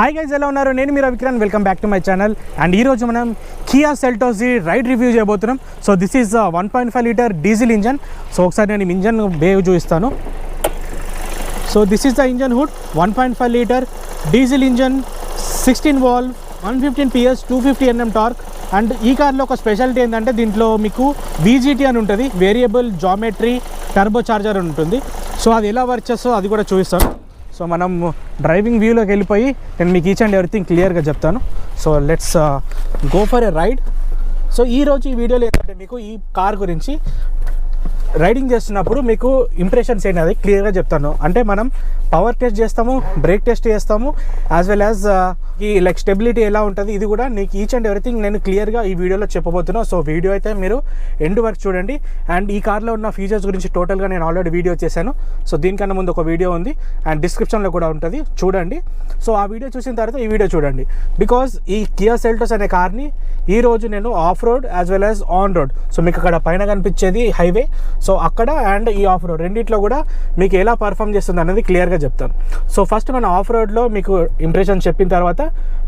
Hi guys, ఎలా ఉన్నారు? నేను మీ Ravikiran. Welcome back to my channel. And ఈరోజు మనం కియా సెల్టోస్ రైడ్ రివ్యూ చేయబోతున్నాం. So this is 1.5 litre diesel engine. So ఒకసారి నేను ఇంజన్ బేవ్ చూపిస్తాను. So this is the engine hood. 1.5 litre diesel engine, 16 valve, 115 PS, 250 Nm torque. And ఈ కార్లో ఒక speciality ఏంటంటే దీంట్లో మీకు VGT అని ఉంటుంది, వేరియబుల్ జామెట్రీ టర్బో చార్జర్ అని ఉంటుంది. సో అది ఎలా వర్క్ చేస్తుందో అది కూడా చూపిస్తాను. సో మనం డ్రైవింగ్ వ్యూలోకి వెళ్ళిపోయి నేను మీకు ఈచ్ అండ్ ఎవ్రీథింగ్ క్లియర్గా చెప్తాను. So let's go for a ride. సో ఈరోజు ఈ వీడియోలో ఏంటంటే మీకు ఈ కార్ గురించి రైడింగ్ చేస్తున్నప్పుడు మీకు ఇంప్రెషన్స్ ఏంటి అది క్లియర్గా చెప్తాను. అంటే మనం పవర్ టెస్ట్ చేస్తాము, బ్రేక్ టెస్ట్ చేస్తాము, యాజ్ వెల్ యాజ్ ఈ లైక్ స్టెబిలిటీ ఎలా ఉంటుంది ఇది కూడా నీకు ఈచ్ అండ్ ఎవ్రీథింగ్ నేను క్లియర్గా ఈ వీడియోలో చెప్పబోతున్నాను. సో వీడియో అయితే మీరు ఎండ్ వరకు చూడండి. అండ్ ఈ కార్లో ఉన్న ఫీచర్స్ గురించి టోటల్గా నేను ఆల్రెడీ వీడియో చేశాను. సో దీనికన్నా ముందు ఒక వీడియో ఉంది అండ్ డిస్క్రిప్షన్లో కూడా ఉంటుంది, చూడండి. సో ఆ వీడియో చూసిన తర్వాత ఈ వీడియో చూడండి. బికాజ్ ఈ కియా సెల్టోస్ అనే కార్ని ఈరోజు నేను of road as well as on road, so మీకు అక్కడ పైన కనిపించేది హైవే, సో అక్కడ అండ్ ఈ ఆఫ్ రోడ్ రెండిట్లో కూడా మీకు ఎలా పర్ఫామ్ చేస్తుంది అనేది క్లియర్గా చెప్తాను. సో ఫస్ట్ మన ఆఫ్ రోడ్లో మీకు ఇంప్రెషన్ చెప్పిన తర్వాత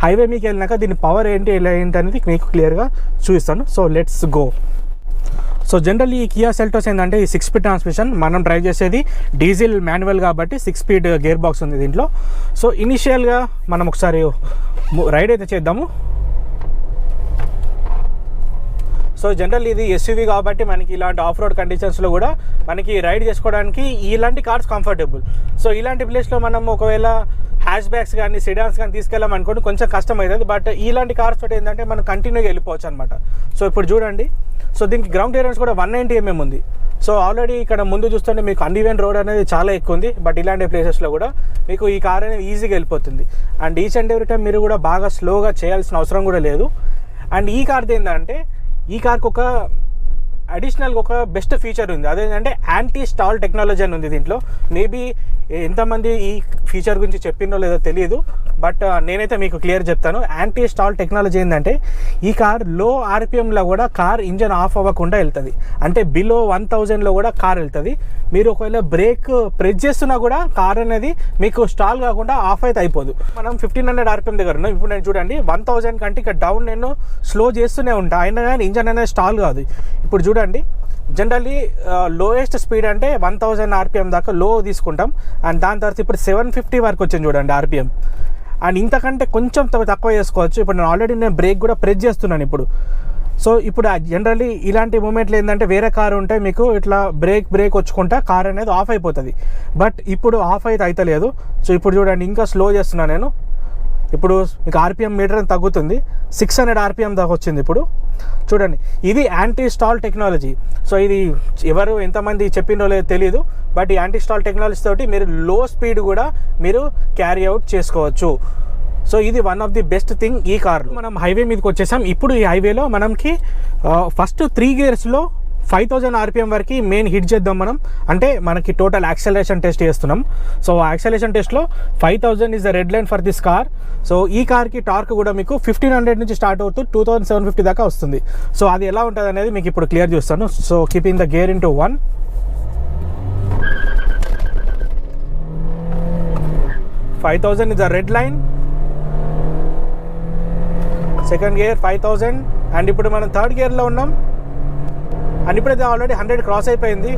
హైవే మీకు వెళ్ళినాక దీని పవర్ ఏంటి ఎలా ఏంటి అనేది మీకు క్లియర్గా చూపిస్తాను. So let's go. So generally ఈ కియా సెల్టోస్ ఏంటంటే ఈ 6 స్పీడ్ ట్రాన్స్మిషన్, మనం డ్రైవ్ చేసేది డీజిల్ మాన్యువల్ కాబట్టి 6 స్పీడ్ గేర్ బాక్స్ ఉంది దీంట్లో. సో ఇనిషియల్గా మనం ఒకసారి రైడ్ అయితే చేద్దాము. సో జనరల్ ఇది ఎస్యూవీ కాబట్టి మనకి ఇలాంటి ఆఫ్ రోడ్ కండిషన్స్లో కూడా మనకి రైడ్ చేసుకోవడానికి ఇలాంటి కార్స్ కంఫర్టబుల్. సో ఇలాంటి ప్లేస్లో మనం ఒకవేళ హ్యాష్ బ్యాగ్స్ కానీ సిడాన్స్ కానీ తీసుకెళ్ళామనుకోండి కొంచెం కష్టం అవుతుంది. బట్ ఇలాంటి కార్స్ తోటి ఏంటంటే మనం కంటిన్యూగా వెళ్ళిపోవచ్చు అనమాట. సో ఇప్పుడు చూడండి, సో దీనికి గ్రౌండ్ క్లియరెన్స్ కూడా 190 mm ఉంది. సో ఆల్రెడీ ఇక్కడ ముందు చూస్తుంటే మీకు అన్ఈవెన్ రోడ్ అనేది చాలా ఎక్కువ ఉంది. బట్ ఇలాంటి ప్లేసెస్లో కూడా మీకు ఈ కార్ అనేది ఈజీగా వెళ్ళిపోతుంది. And each and every time మీరు కూడా బాగా స్లోగా చేయాల్సిన అవసరం కూడా లేదు. అండ్ ఈ కార్ది ఏంటంటే ఈ కార్కి ఒక అడిషనల్గా ఒక బెస్ట్ ఫీచర్ ఉంది, అదేంటంటే యాంటీ స్టాల్ టెక్నాలజీ అని ఉంది దీంట్లో. మేబీ ఎంతమంది ఈ ఫీచర్ గురించి చెప్పిందో లేదో తెలియదు, బట్ నేనైతే మీకు క్లియర్ చెప్తాను. యాంటీ స్టాల్ టెక్నాలజీ ఏంటంటే ఈ కార్ లో RPMలో కూడా కార్ ఇంజన్ ఆఫ్ అవ్వకుండా వెళ్తుంది. అంటే బిలో 1000లో కూడా కార్ వెళ్తుంది. మీరు ఒకవేళ బ్రేక్ ప్రెస్ చేస్తున్నా కూడా కార్ అనేది మీకు స్టాల్ కాకుండా ఆఫ్ అయితే అయిపోదు. మనం 1500 RPM దగ్గర ఉన్నాం. ఇప్పుడు నేను చూడండి 1000 కంటే ఇక డౌన్ నేను స్లో చేస్తూనే ఉంటాను, అయినా కానీ ఇంజన్ అనేది స్టాల్ కాదు. ఇప్పుడు చూడండి, జనరల్లీ లోయెస్ట్ స్పీడ్ అంటే 1000 RPM దాకా లో తీసుకుంటాం. అండ్ దాని తర్వాత ఇప్పుడు 750 వరకు వచ్చింది చూడండి RPM. అండ్ ఇంతకంటే కొంచెం తక్కువ చేసుకోవచ్చు. ఇప్పుడు నేను ఆల్రెడీ బ్రేక్ కూడా ప్రెస్ చేస్తున్నాను ఇప్పుడు. సో ఇప్పుడు జనరల్లీ ఇలాంటి మూమెంట్లు ఏంటంటే వేరే కారు ఉంటే మీకు ఇట్లా బ్రేక్ వచ్చుకుంటా కార్ అనేది ఆఫ్ అయిపోతుంది. బట్ ఇప్పుడు ఆఫ్ అయితే అవుతలేదు. సో ఇప్పుడు చూడండి ఇంకా స్లో చేస్తున్నాను నేను. ఇప్పుడు మీకు RPM మీటర్ తగ్గుతుంది, 600 RPM దాకా వచ్చింది. ఇప్పుడు చూడండి, ఇది యాంటీ స్టాల్ టెక్నాలజీ. సో ఇది ఎవరు ఎంతమంది చెప్పిందో లేదో తెలియదు, బట్ ఈ యాంటీ స్టాల్ టెక్నాలజీ తోటి మీరు లో స్పీడ్ కూడా మీరు క్యారీ అవుట్ చేసుకోవచ్చు. సో ఇది one of the best thing ఈ కార్. మనం హైవే మీదకి వచ్చేసాం. ఇప్పుడు ఈ హైవేలో మనకి ఫస్ట్ 3 గేర్స్లో 5000 RPM వరకు మెయిన్ హిట్ చేద్దాం మనం. అంటే మనకి టోటల్ యాక్సెలరేషన్ టెస్ట్ చేస్తున్నాం. సో యాక్సెలరేషన్ టెస్ట్లో 5000 is the red line for this car. So ఈ కార్కి టార్క్ కూడా మీకు 1500 నుంచి స్టార్ట్ అవుతూ 2750 దాకా వస్తుంది. సో అది ఎలా ఉంటుంది అనేది మీకు ఇప్పుడు క్లియర్ చూస్తాను. So keeping the gear into 1, 5000 is the red line. Second gear 5000. And ఇప్పుడు మనం థర్డ్ గేర్లో ఉన్నాం. అండ్ ఇప్పుడైతే ఆల్రెడీ 100 క్రాస్ అయిపోయింది.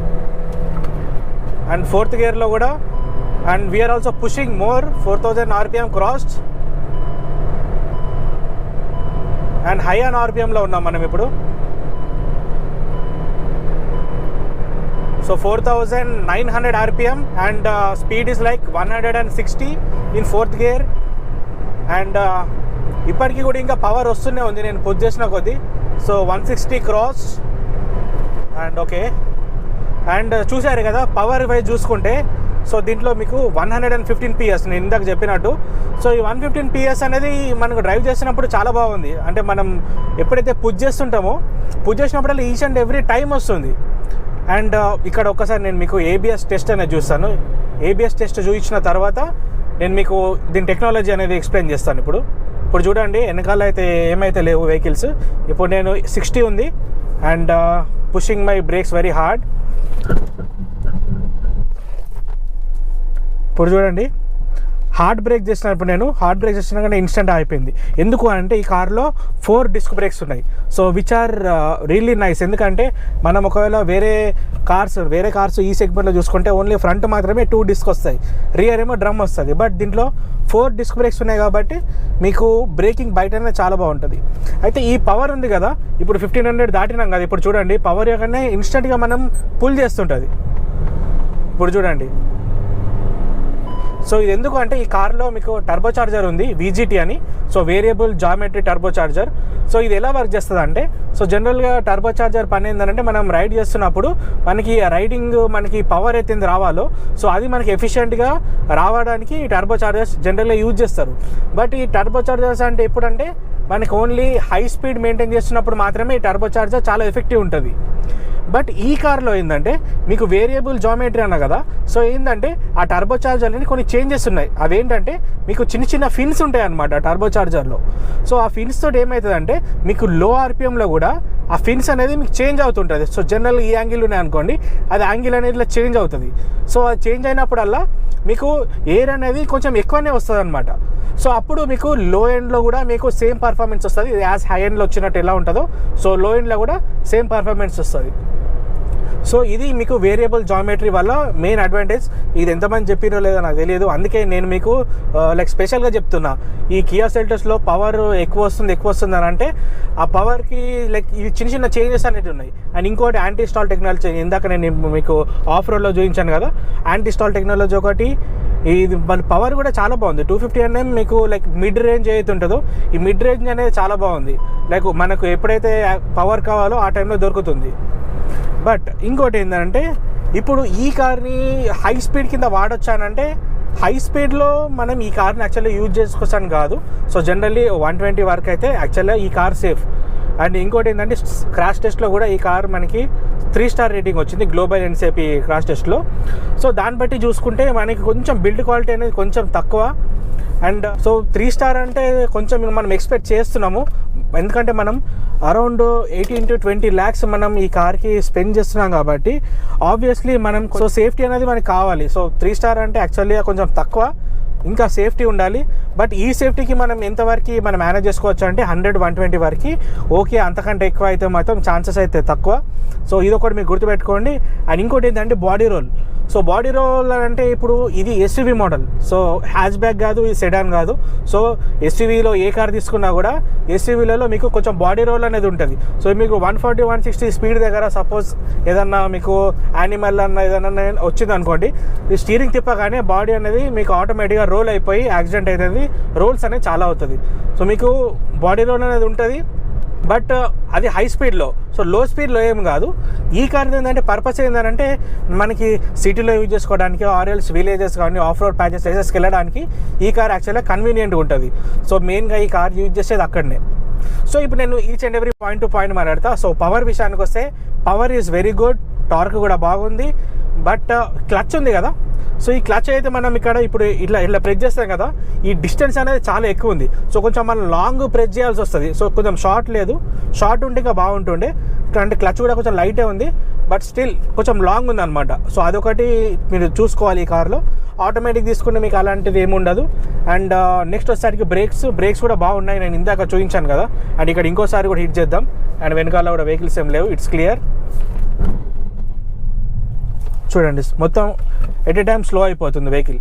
అండ్ ఫోర్త్ గేర్లో కూడా. And we're also pushing more, 4000 RPM crossed. And high on RPMలో ఉన్నాం మనం ఇప్పుడు. So 4900 RPM and speed is like 160 in fourth gear. And ఇప్పటికీ కూడా ఇంకా పవర్ వస్తూనే ఉంది నేను పుష్ చేసిన కొద్దీ. So 160 cross. And okay, and చూసారు కదా పవర్ వైజ్ చూసుకుంటే సో దీంట్లో మీకు 115 PS నేను ఇందాక చెప్పినట్టు. సో ఈ 115 PS అనేది మనకు డ్రైవ్ చేసినప్పుడు చాలా బాగుంది. అంటే మనం ఎప్పుడైతే పుష్ చేస్తుంటామో పుష్ చేసినప్పుడల్లా ఈచ్ అండ్ ఎవ్రీ టైం వస్తుంది. అండ్ ఇక్కడ ఒక్కసారి నేను మీకు ABS టెస్ట్ అనేది చూస్తాను. ABS టెస్ట్ చూపించిన తర్వాత నేను మీకు దీని టెక్నాలజీ అనేది ఎక్స్ప్లెయిన్ చేస్తాను. ఇప్పుడు చూడండి వెనకాల అయితే ఏమైతే లేవు వెహికల్స్. ఇప్పుడు నేను 60 ఉంది and pushing my brakes very hard. ఇప్పుడు చూడండి హార్డ్ బ్రేక్ చేసినప్పుడు నేను హార్డ్ బ్రేక్ చేసినాక ఇన్స్టెంట్ అయిపోయింది. ఎందుకు అంటే ఈ కార్లో 4 డిస్క్ బ్రేక్స్ ఉన్నాయి. So which are really nice. ఎందుకంటే మనం ఒకవేళ వేరే కార్స్ ఈ సెగ్మెంట్లో చూసుకుంటే ఓన్లీ ఫ్రంట్ మాత్రమే 2 డిస్క్ వస్తాయి, రియర్ ఏమో డ్రమ్ వస్తుంది. బట్ దీంట్లో 4 డిస్క్ బ్రేక్స్ ఉన్నాయి కాబట్టి మీకు బ్రేకింగ్ బయటనే చాలా బాగుంటుంది. అయితే ఈ పవర్ ఉంది కదా, ఇప్పుడు 1500 దాటినాం కదా, ఇప్పుడు చూడండి పవర్ ఇవ్వగానే ఇన్స్టెంట్గా మనం పుల్ చేస్తుంటుంది. ఇప్పుడు చూడండి. సో ఇది ఎందుకు అంటే ఈ కార్లో మీకు టర్బో చార్జర్ ఉంది, VGT అని. So variable geometry turbo charger. So ఇది ఎలా వర్క్ చేస్తుంది అంటే, సో జనరల్గా టర్బో చార్జర్ పని ఏంటంటే మనం రైడ్ చేస్తున్నప్పుడు మనకి పవర్ అయితే రావాలో సో అది మనకి ఎఫిషియెంట్గా రావడానికి ఈ టర్బో చార్జర్స్ జనరల్గా యూజ్ చేస్తారు. బట్ ఈ టర్బో చార్జర్స్ అంటే ఎప్పుడంటే మనకి ఓన్లీ హై స్పీడ్ మెయింటైన్ చేస్తున్నప్పుడు మాత్రమే ఈ టర్బో చార్జర్ చాలా ఎఫెక్టివ్ ఉంటుంది. బట్ ఈ కార్లో ఏంటంటే మీకు వేరియబుల్ జామెట్రీ అన్న కదా, సో ఏంటంటే ఆ టర్బో చార్జర్లని కొన్ని చేంజెస్ ఉన్నాయి. అవేంటంటే మీకు చిన్న ఫిన్స్ ఉంటాయి అన్నమాట టర్బో చార్జర్లో. సో ఆ ఫిన్స్ తోటి ఏమవుతుందంటే మీకు లో ఆర్పిఎంలో కూడా ఆ ఫిన్స్ అనేది మీకు చేంజ్ అవుతుంటుంది. సో జనరల్ ఈ యాంగిల్ ఉన్నాయి అనుకోండి, అది యాంగిల్ అనేది ఇలా చేంజ్ అవుతుంది. సో అది చేంజ్ అయినప్పుడల్లా మీకు ఎయిర్ అనేది కొంచెం ఎక్కువనే వస్తుంది అనమాట. సో అప్పుడు మీకు లో ఎండ్లో కూడా మీకు సేమ్ పర్ఫార్మెన్స్ వస్తుంది. యాజ్ హై ఎండ్లో వచ్చినట్టు ఎలా ఉంటుందో సో లో ఎండ్లో కూడా సేమ్ పర్ఫార్మెన్స్ వస్తుంది. సో ఇది మీకు వేరియబుల్ జామెట్రీ వల్ల మెయిన్ అడ్వాంటేజ్. ఇది ఎంతమంది చెప్పినో లేదో నాకు తెలియదు, అందుకే నేను మీకు స్పెషల్గా చెప్తున్నా. ఈ కియా సెల్టోస్లో పవర్ ఎక్కువ వస్తుంది అని అంటే ఆ పవర్కి ఇది చిన్న చేంజెస్ అనేవి ఉన్నాయి. అండ్ ఇంకోటి యాంటీ స్టాల్ టెక్నాలజీ, ఇందాక నేను మీకు ఆఫ్ రోడ్లో చూపించాను కదా, యాంటీ స్టాల్ టెక్నాలజీ ఒకటి. ఇది మన పవర్ కూడా చాలా బాగుంది. 250 nm మీకు మిడ్ రేంజ్ ఏదైతే ఉంటుందో ఈ మిడ్ రేంజ్ అనేది చాలా బాగుంది. మనకు ఎప్పుడైతే పవర్ కావాలో ఆ టైంలో దొరుకుతుంది. బట్ ఇంకోటి ఏంటంటే ఇప్పుడు ఈ కార్ని హై స్పీడ్ కింద వాడొచ్చానంటే హై స్పీడ్లో మనం ఈ కార్ని యాక్చువల్లీ యూజ్ చేసుకోవచ్చాను కాదు. సో జనరల్లీ 120 వరకు అయితే యాక్చువల్గా ఈ కార్ సేఫ్. అండ్ ఇంకోటి ఏంటంటే క్రాష్ టెస్ట్లో కూడా ఈ కార్ మనకి 3 స్టార్ రేటింగ్ వచ్చింది గ్లోబల్ ఎన్సిపి క్రాష్ టెస్ట్లో. సో దాన్ని బట్టి చూసుకుంటే మనకి కొంచెం బిల్డ్ క్వాలిటీ అనేది కొంచెం తక్కువ. అండ్ సో 3 స్టార్ అంటే కొంచెం మనం ఎక్స్పెక్ట్ చేస్తున్నాము, ఎందుకంటే మనం అరౌండ్ 18 to 20 lakhs మనం ఈ కార్కి స్పెండ్ చేస్తున్నాం కాబట్టి ఆబ్వియస్లీ మనం సో సేఫ్టీ అనేది మనకి కావాలి. సో 3 స్టార్ అంటే యాక్చువల్లీ కొంచెం తక్కువ, ఇంకా సేఫ్టీ ఉండాలి. బట్ ఈ సేఫ్టీకి మనం ఎంతవరకు మనం మేనేజ్ చేసుకోవచ్చు అంటే 100-120 వరకు ఓకే, అంతకంటే ఎక్కువ అయితే మాత్రం ఛాన్సెస్ అయితే తక్కువ. సో ఇది ఒకటి మీరు గుర్తుపెట్టుకోండి. అండ్ ఇంకోటి ఏంటంటే body roll. So body roll అంటే ఇప్పుడు ఇది SUV model, so hatch back కాదు, ఇది సెడాన్ కాదు. సో ఎస్యూవీలో ఏ కార్ తీసుకున్నా కూడా ఎస్యూవీలలో మీకు కొంచెం బాడీ రోల్ అనేది ఉంటుంది. సో మీకు 140-160 స్పీడ్ దగ్గర సపోజ్ ఏదన్నా మీకు యానిమల్ అన్న ఏదన్నా వచ్చింది అనుకోండి, ఈ స్టీరింగ్ తిప్పగానే బాడీ అనేది మీకు ఆటోమేటిక్గా రోల్ అయిపోయి యాక్సిడెంట్ అనేది రోల్స్ అనేది చాలా అవుతుంది. సో మీకు బాడీ రోల్ అనేది ఉంటుంది. బట్ అది హై స్పీడ్లో. సో లో స్పీడ్లో ఏం కాదు. ఈ కార్ ఏంటంటే పర్పస్ ఏంటంటే మనకి సిటీలో యూజ్ చేసుకోవడానికి, ఆర్ఎల్స్ విలేజెస్ కానీ ఆఫ్ రోడ్ ప్యాచెస్కి వెళ్ళడానికి ఈ కార్ యాక్చువల్గా కన్వీనియంట్గా ఉంటుంది. సో మెయిన్గా ఈ కార్ యూజ్ చేసేది అక్కడనే. సో ఇప్పుడు నేను each and every point to point మాట్లాడతా. సో పవర్ విషయానికి వస్తే power is very good, torque కూడా బాగుంది. బట్ క్లచ్ ఉంది కదా, సో ఈ క్లచ్ అయితే మనం ఇక్కడ ఇప్పుడు ఇట్లా ప్రెస్ చేస్తాం కదా, ఈ డిస్టెన్స్ అనేది చాలా ఎక్కువ ఉంది. సో కొంచెం మనం లాంగ్ ప్రెస్ చేయాల్సి వస్తుంది. సో కొంచెం షార్ట్ లేదు, షార్ట్ ఉంటే ఇంకా బాగుంటుండే. అంటే క్లచ్ కూడా కొంచెం లైటే ఉంది, బట్ స్టిల్ కొంచెం లాంగ్ ఉంది అనమాట. సో అదొకటి మీరు చూసుకోవాలి. ఈ కార్లో ఆటోమేటిక్ తీసుకుంటే మీకు అలాంటిది ఏమి ఉండదు. అండ్ నెక్స్ట్ వచ్చేసరికి బ్రేక్స్ కూడా బాగున్నాయి, నేను ఇందాక చూపించాను కదా. అండ్ ఇక్కడ ఇంకోసారి కూడా హిట్ చేద్దాం. అండ్ వెనకాల కూడా వెహికల్స్ ఏం లేవు, ఇట్స్ క్లియర్. చూడండి మొత్తం ఎట్ ఏ టైమ్ స్లో అయిపోతుంది వెహికల్.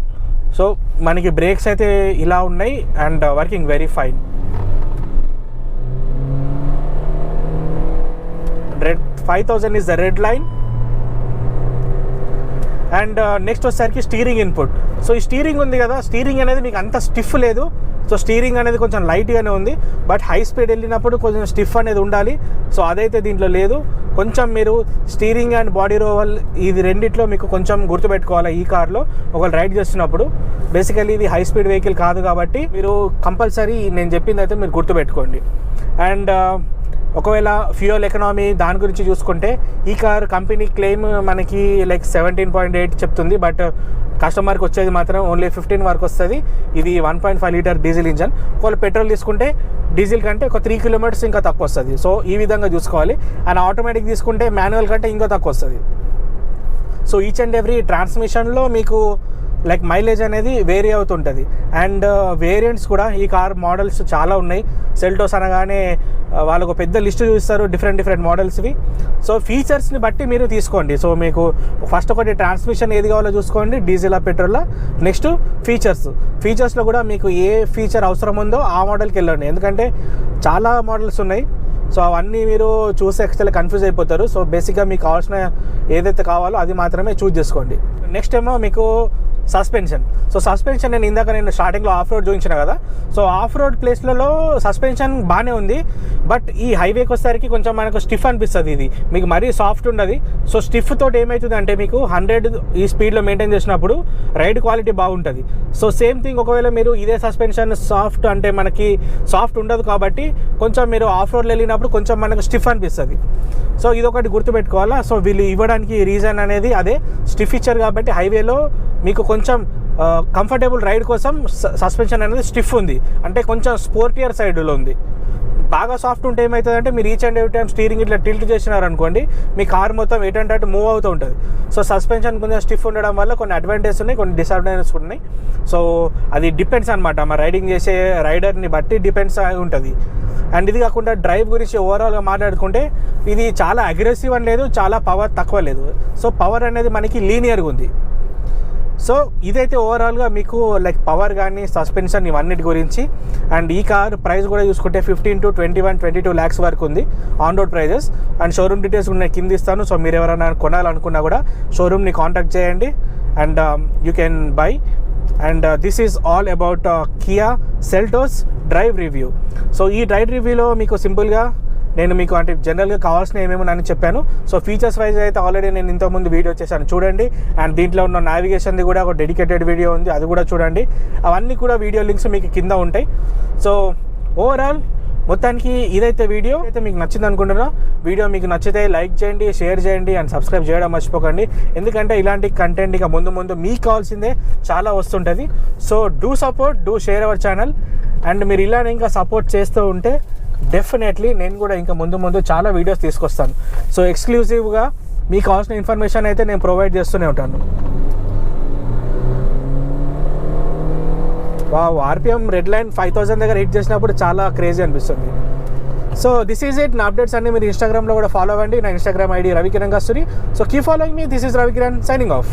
సో మనకి బ్రేక్స్ అయితే ఇలా ఉన్నాయి and working very fine. 5000 is the red line. And next వచ్చేసరికి స్టీరింగ్ ఇన్పుట్. సో ఈ స్టీరింగ్ ఉంది కదా, స్టీరింగ్ అనేది మీకు అంత స్టిఫ్ లేదు. సో స్టీరింగ్ అనేది కొంచెం లైట్గానే ఉంది. బట్ హై స్పీడ్ వెళ్ళినప్పుడు కొంచెం స్టిఫ్ అనేది ఉండాలి. సో అదైతే దీంట్లో లేదు. కొంచెం మీరు స్టీరింగ్ అండ్ బాడీ రోల్ ఇది రెండిట్లో మీకు కొంచెం గుర్తుపెట్టుకోవాలి ఈ కార్లో ఒకవేళ రైడ్ చేస్తున్నప్పుడు. బేసికలీ ఇది హై స్పీడ్ వెహికల్ కాదు కాబట్టి మీరు కంపల్సరీ నేను చెప్పింది అయితే మీరు గుర్తుపెట్టుకోండి. అండ్ ఒకవేళ ఫ్యూయల్ ఎకనామీ దాని గురించి చూసుకుంటే ఈ కార్ కంపెనీ క్లెయిమ్ మనకి 17.8 చెప్తుంది. బట్ కస్టమర్కి వచ్చేది మాత్రం ఓన్లీ 15 వరకు వస్తుంది. ఇది 1.5 లీటర్ డీజిల్ ఇంజన్. ఒకవేళ పెట్రోల్ తీసుకుంటే డీజిల్ కంటే ఒక 3 kilometers ఇంకా తక్కువ వస్తుంది. సో ఈ విధంగా చూసుకోవాలి. అండ్ ఆటోమేటిక్ తీసుకుంటే మాన్యువల్ కంటే ఇంకా తక్కువ వస్తుంది. సో ఈచ్ అండ్ ఎవ్రీ ట్రాన్స్మిషన్లో మీకు లైక్ మైలేజ్ అనేది వేరీ అవుతుంటుంది. అండ్ వేరియంట్స్ కూడా ఈ కార్ మోడల్స్ చాలా ఉన్నాయి. సెల్టోస్ అనగానే వాళ్ళకు పెద్ద లిస్ట్ చూస్తారు డిఫరెంట్ మోడల్స్వి. సో ఫీచర్స్ని బట్టి మీరు తీసుకోండి. సో మీకు ఫస్ట్ ఒకటి ట్రాన్స్మిషన్ ఏది కావాలో చూసుకోండి, డీజిల్ పెట్రోల్. నెక్స్ట్ ఫీచర్స్లో కూడా మీకు ఏ ఫీచర్ అవసరం ఉందో ఆ మోడల్కి వెళ్ళండి, ఎందుకంటే చాలా మోడల్స్ ఉన్నాయి. సో అవన్నీ మీరు చూసి యాక్చువల్లీ కన్ఫ్యూజ్ అయిపోతారు. సో బేసిక్గా మీకు కావాల్సిన ఏదైతే కావాలో అది మాత్రమే చూస్ చేసుకోండి. నెక్స్ట్ ఏమో మీకు సస్పెన్షన్. సో సస్పెన్షన్ నేను స్టార్టింగ్లో ఆఫ్ రోడ్ చూపించిన కదా. సో ఆఫ్ రోడ్ ప్లేస్లలో సస్పెన్షన్ బాగానే ఉంది, బట్ ఈ హైవేకి వచ్చేసరికి కొంచెం మనకు స్టిఫ్ అనిపిస్తుంది. ఇది మీకు మరీ సాఫ్ట్ ఉండదు. సో స్టిఫ్ తోటి ఏమవుతుంది అంటే మీకు 100 ఈ స్పీడ్లో మెయింటైన్ చేసినప్పుడు రైడ్ క్వాలిటీ బాగుంటుంది. సో సేమ్ థింగ్ ఒకవేళ మీరు ఇదే సస్పెన్షన్ సాఫ్ట్ అంటే మనకి సాఫ్ట్ ఉండదు కాబట్టి కొంచెం మీరు ఆఫ్ రోడ్లో వెళ్ళినప్పుడు కొంచెం మనకు స్టిఫ్ అనిపిస్తుంది. సో ఇదొకటి గుర్తుపెట్టుకోవాలా. సో వీళ్ళు ఇవ్వడానికి రీజన్ అనేది అదే, స్టిఫ్ ఇచ్చారు కాబట్టి హైవేలో మీకు కొంచెం కంఫర్టబుల్ రైడ్ కోసం సస్పెన్షన్ అనేది స్టిఫ్ ఉంది, అంటే కొంచెం స్పోర్టియర్ సైడ్లో ఉంది. బాగా సాఫ్ట్ ఉంటే ఏమవుతుందంటే మీరు each and every time steering ఇట్లా టిల్ట్ చేసినారనుకోండి మీ కార్ మొత్తం ఎటంటే అటు మూవ్ అవుతూ ఉంటుంది. సో సస్పెన్షన్ కొంచెం స్టిఫ్ ఉండడం వల్ల కొన్ని అడ్వాంటేజెస్ ఉన్నాయి, కొన్ని డిసడ్వాంటేజెస్ ఉన్నాయి. సో అది డిపెండ్స్ అనమాట, మన రైడింగ్ చేసే రైడర్ని బట్టి డిపెండ్స్ అయి ఉంటుంది. అండ్ ఇది కాకుండా డ్రైవ్ గురించి ఓవరాల్గా మాట్లాడుకుంటే ఇది చాలా అగ్రెసివ్ అని లేదు, చాలా పవర్ తక్కువ లేదు. సో పవర్ అనేది మనకి లీనియర్గా ఉంది. సో ఇదైతే ఓవరాల్గా మీకు లైక్ పవర్ కానీ సస్పెన్షన్ ఇవన్నిటి గురించి. అండ్ ఈ కార్ ప్రైస్ కూడా చూసుకుంటే 15 to 21, 22 lakhs వరకు ఉంది on road prices. And showroom details కూడా నేను కింద ఇస్తాను. సో మీరు ఎవరైనా కొనాలనుకున్నా కూడా షోరూమ్ని కాంటాక్ట్ చేయండి and you can buy. And this is all about Kia Seltos drive review. So ఈ డ్రైవ్ రివ్యూలో మీకు సింపుల్గా నేను మీకు అంటే జనరల్గా కావాల్సిన ఏమేమో నేను చెప్పాను. సో ఫీచర్స్ వైజ్ అయితే ఆల్రెడీ నేను ఇంతకుముందు వీడియో చేశాను, చూడండి. అండ్ దీంట్లో ఉన్న నావిగేషన్ది కూడా ఒక డెడికేటెడ్ వీడియో ఉంది, అది కూడా చూడండి. అవన్నీ కూడా వీడియో లింక్స్ మీకు కింద ఉంటాయి. సో ఓవరాల్ మొత్తానికి ఇదైతే వీడియో అయితే మీకు నచ్చింది అనుకుంటున్నా. వీడియో మీకు నచ్చితే లైక్ చేయండి, షేర్ చేయండి అండ్ సబ్స్క్రైబ్ చేయడం మర్చిపోకండి, ఎందుకంటే ఇలాంటి కంటెంట్ ఇక ముందు మీకు కావాల్సిందే చాలా వస్తుంటుంది. So do support, do share our channel. And మీరు ఇలానే ఇంకా సపోర్ట్ చేస్తూ ఉంటే డెఫినెట్లీ నేను కూడా ఇంకా ముందు చాలా వీడియోస్ తీసుకొస్తాను. సో ఎక్స్క్లూజివ్గా మీకు కావాల్సిన ఇన్ఫర్మేషన్ అయితే నేను ప్రొవైడ్ చేస్తూనే ఉంటాను. ఆర్పిఎం రెడ్ లైన్ 5000 దగ్గర హిట్ చేసినప్పుడు చాలా క్రేజీ అనిపిస్తుంది. So this is it. నా అప్డేట్స్ అన్ని మీరు ఇన్స్టాగ్రామ్లో కూడా ఫాలో అవ్వండి. నా Instagram ID Ravikiran Kasturi. So keep following me. This is Ravikiran signing off.